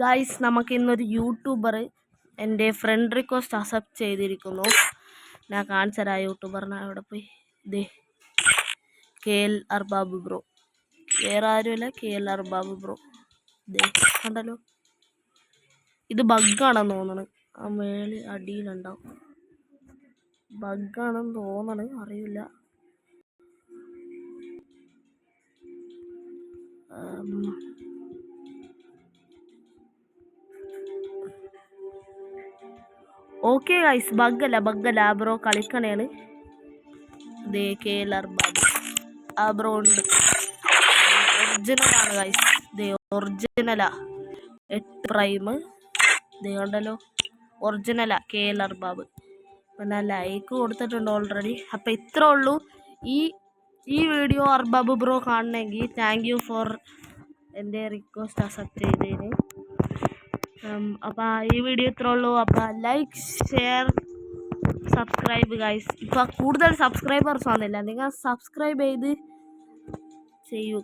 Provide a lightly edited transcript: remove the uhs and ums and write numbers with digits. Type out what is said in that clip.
Guys, നമുക്ക് ഇന്നൊരു YouTuber എൻ്റെ ഫ്രണ്ട് റിക്വസ്റ്റ് അക്സെപ്റ്റ് ചെയ്തിരിക്കുന്നു. ഞാൻ കാണിച്ചു തരാം യൂട്യൂബറിനെ. അവിടെ പോയി ദേ KL അർബാബ് ബ്രോ, വേറെ ആരുമല്ല, KL അർബാബ് ബ്രോ. ദേ കണ്ടല്ലോ, ഇത് ബഗ്ഗാണെന്ന് തോന്നണ്. ആ മേളിൽ അടിയിലുണ്ടാവും, ബഗ്ഗാണെന്ന് തോന്നണ്, അറിയില്ല. ഓക്കെ ഗൈസ്, ബഗ്ഗല്ല ബ്രോ കളിക്കണേണ്. ദേ KL അർബാബ് ആ ബ്രോ ഉണ്ട്, ഒറിജിനലാണ് ഗൈസ്. ദേ ഒറിജിനലാ, 8 പ്രൈം. ദേ കണ്ടല്ലോ, ഒറിജിനലാ KL അർബാബ്. പിന്നെ ലൈക്ക് കൊടുത്തിട്ടുണ്ട് ഓൾറെഡി. അപ്പം ഇത്രേ ഉള്ളൂ ഈ വീഡിയോ അർബാബ് ബ്രോ കാണണമെങ്കിൽ താങ്ക് യു ഫോർ എൻ്റെ റിക്വസ്റ്റ് അക്സെപ്റ്റ് ചെയ്തതിന്. അപ്പോൾ ഈ വീഡിയോ ഇത്രേ ഉള്ളൂ. അപ്പോൾ ലൈക്ക്, ഷെയർ, സബ്സ്ക്രൈബ് ഗൈസ്. ഇപ്പോൾ കൂടുതൽ സബ്സ്ക്രൈബേഴ്സ് വന്നില്ല, നിങ്ങൾ സബ്സ്ക്രൈബ് ചെയ്ത് ചെയ്യുക.